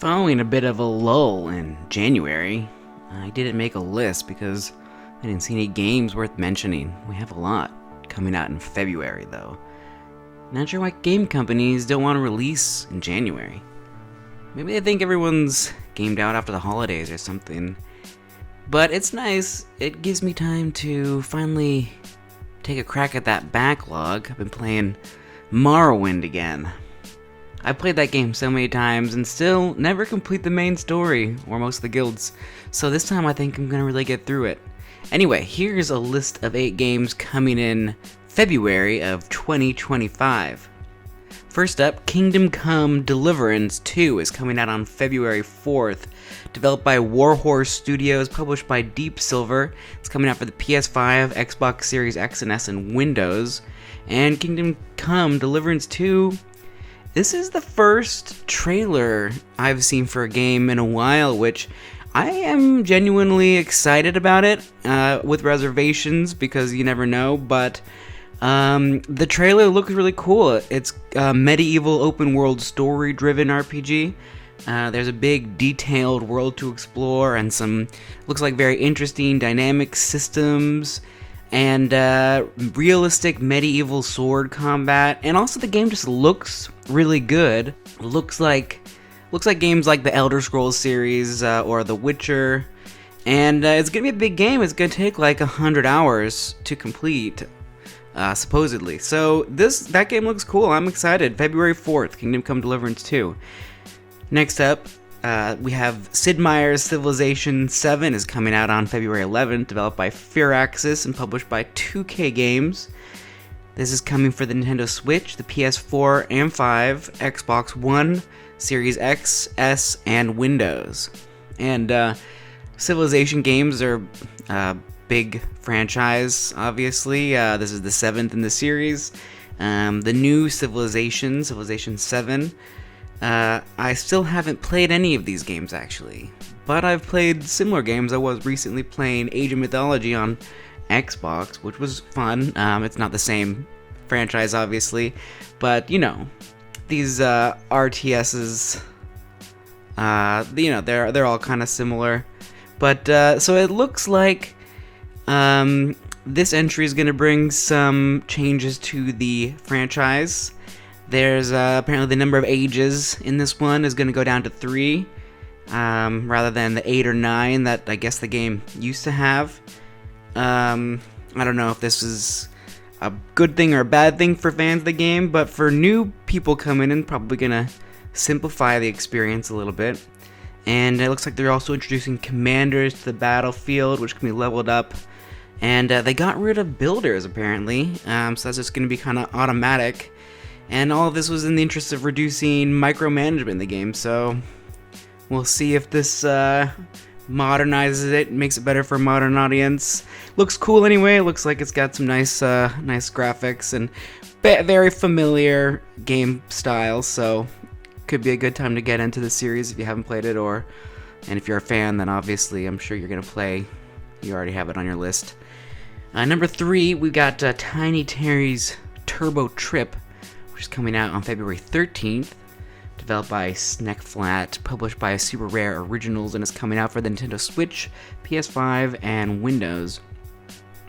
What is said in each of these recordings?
Following a bit of a lull in January, I didn't make a list because I didn't see any games worth mentioning. We have a lot coming out in February, though. Not sure why game companies don't want to release in January. Maybe they think everyone's gamed out after the holidays or something. But it's nice. It gives me time to finally take a crack at that backlog. I've been playing Morrowind again. I played that game so many times and still never complete the main story or most of the guilds. So this time I think I'm gonna really get through it. Anyway, here's a list of 8 games coming in February of 2025. First up, Kingdom Come Deliverance 2 is coming out on February 4th. Developed by Warhorse Studios, published by Deep Silver. It's coming out for the PS5, Xbox Series X and S, and Windows. And Kingdom Come Deliverance 2, this is the first trailer I've seen for a game in a while, which I am genuinely excited about it, with reservations, because you never know, but the trailer looks really cool. It's a medieval open-world story-driven RPG. There's a big, detailed world to explore, and some, looks like very interesting dynamic systems, and realistic medieval sword combat, and also the game just looks really good. Looks like games like the Elder Scrolls series or The Witcher, and it's gonna be a big game. It's gonna take like 100 hours to complete, supposedly. So that game looks cool. I'm excited. February 4th, Kingdom Come Deliverance 2. Next up, we have Sid Meier's Civilization 7 is coming out on February 11th, developed by Firaxis and published by 2K Games. This is coming for the Nintendo Switch, the PS4 and 5, Xbox One, Series X, S, and Windows. And Civilization games are a big franchise, obviously. This is the 7th in the series. The new Civilization 7, I still haven't played any of these games, actually, but I've played similar games. I was recently playing Age of Mythology on Xbox, which was fun. It's not the same franchise, obviously, but, you know, these RTSs, they're all kind of similar. But, so it looks like this entry is going to bring some changes to the franchise. There's apparently the number of ages in this one is going to go down to 3, rather than the 8 or 9 that I guess the game used to have. I don't know if this is a good thing or a bad thing for fans of the game, but for new people coming in, probably going to simplify the experience a little bit. And it looks like they're also introducing commanders to the battlefield, which can be leveled up. And they got rid of builders, apparently, so that's just going to be kind of automatic. And all of this was in the interest of reducing micromanagement in the game, so we'll see if this modernizes it, makes it better for a modern audience. Looks cool anyway. It looks like it's got some nice graphics and very familiar game style, so could be a good time to get into the series if you haven't played it, and if you're a fan, then obviously I'm sure you're gonna play. You already have it on your list. Number 3, we got Tiny Terry's Turbo Trip, which is coming out on February 13th, developed by Snackflat, published by Super Rare Originals, and is coming out for the Nintendo Switch, PS5, and Windows.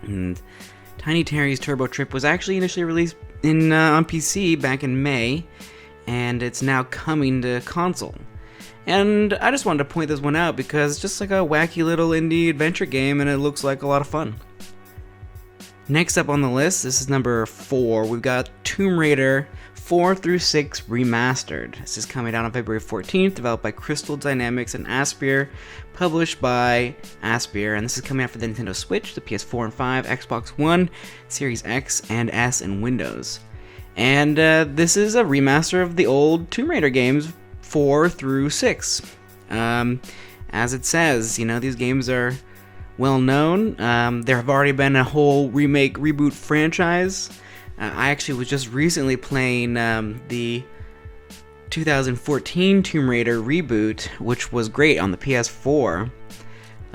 And Tiny Terry's Turbo Trip was actually initially released on PC back in May, and it's now coming to console. And I just wanted to point this one out because it's just like a wacky little indie adventure game, and it looks like a lot of fun. Next up on the list, this is number 4, we've got Tomb Raider 4 through 6 Remastered. This is coming out on February 14th, developed by Crystal Dynamics and Aspyr, published by Aspyr, and this is coming out for the Nintendo Switch, the PS4 and 5, Xbox One, Series X and S, and Windows. And this is a remaster of the old Tomb Raider games, 4 through 6. As it says, you know, these games are well known. There have already been a whole reboot franchise. I actually was just recently playing the 2014 Tomb Raider reboot, which was great on the PS4.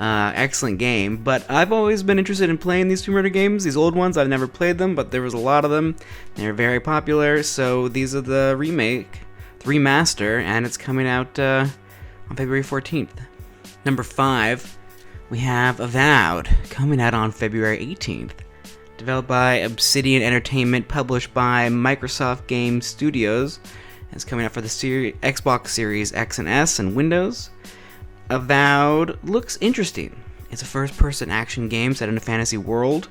Excellent game, but I've always been interested in playing these Tomb Raider games, these old ones. I've never played them, but there was a lot of them. They're very popular, so these are the remaster, and it's coming out on February 14th. Number 5, we have Avowed, coming out on February 18th. Developed by Obsidian Entertainment, published by Microsoft Game Studios. It's coming out for the Xbox Series X and S and Windows. Avowed looks interesting. It's a first-person action game set in a fantasy world.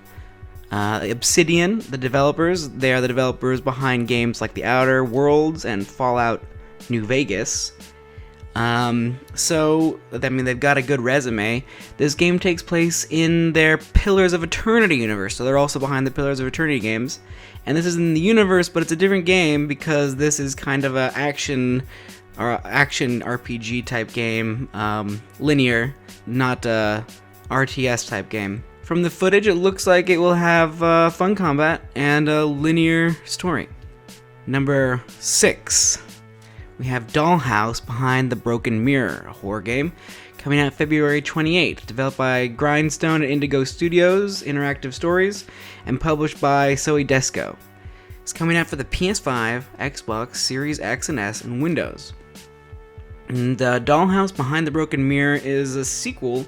Obsidian, the developers, they are the developers behind games like The Outer Worlds and Fallout New Vegas. So, I mean, they've got a good resume. This game takes place in their Pillars of Eternity universe, so they're also behind the Pillars of Eternity games. And this is in the universe, but it's a different game because this is kind of a action RPG type game, linear, not a RTS type game. From the footage, it looks like it will have fun combat and a linear story. Number 6, we have Dollhouse Behind the Broken Mirror, a horror game, coming out February 28th, developed by Grindstone and Indigo Studios, Interactive Stories, and published by Soy Desco. It's coming out for the PS5, Xbox, Series X and S, and Windows. And Dollhouse Behind the Broken Mirror is a sequel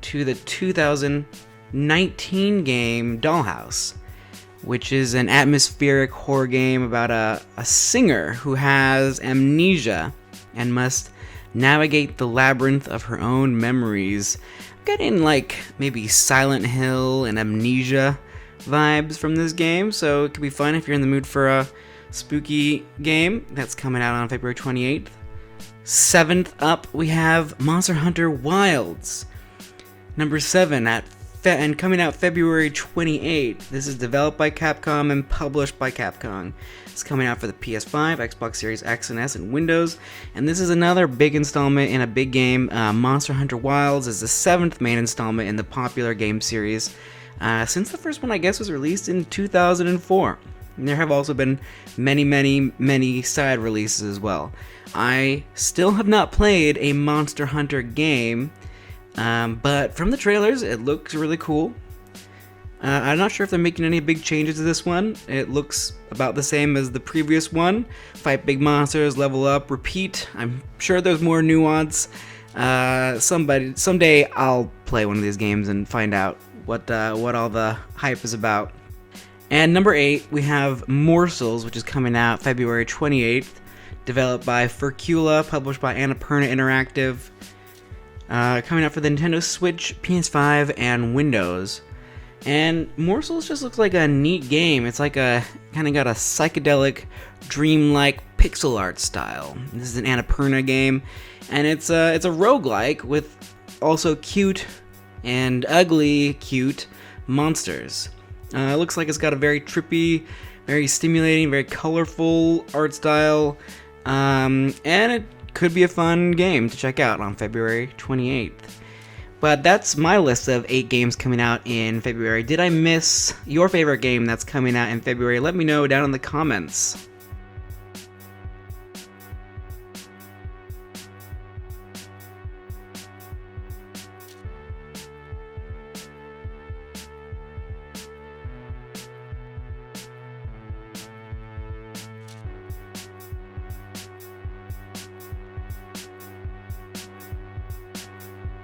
to the 2019 game Dollhouse, which is an atmospheric horror game about a singer who has amnesia and must navigate the labyrinth of her own memories. Getting like maybe Silent Hill and Amnesia vibes from this game, so it could be fun if you're in the mood for a spooky game. That's coming out on February 28th. 7th up, we have Monster Hunter Wilds. Number 7, and coming out February 28th. This is developed by Capcom and published by Capcom. It's coming out for the PS5, Xbox Series X and S, and Windows. And this is another big installment in a big game. Monster Hunter Wilds is the 7th main installment in the popular game series, since the first one, I guess, was released in 2004. And there have also been many side releases as well. I still have not played a Monster Hunter game, but from the trailers, it looks really cool. I'm not sure if they're making any big changes to this one. It looks about the same as the previous one. Fight big monsters, level up, repeat. I'm sure there's more nuance. Someday I'll play one of these games and find out what all the hype is about. And number 8, we have Morsels, which is coming out February 28th. Developed by Furcula, published by Annapurna Interactive. Coming out for the Nintendo Switch, PS5, and Windows. And Morsels just looks like a neat game. It's like kind of got a psychedelic, dreamlike pixel art style. This is an Annapurna game, and it's a roguelike with also cute and ugly cute monsters. It looks like it's got a very trippy, very stimulating, very colorful art style. And it could be a fun game to check out on February 28th. But that's my list of 8 games coming out in February. Did I miss your favorite game that's coming out in February? Let me know down in the comments.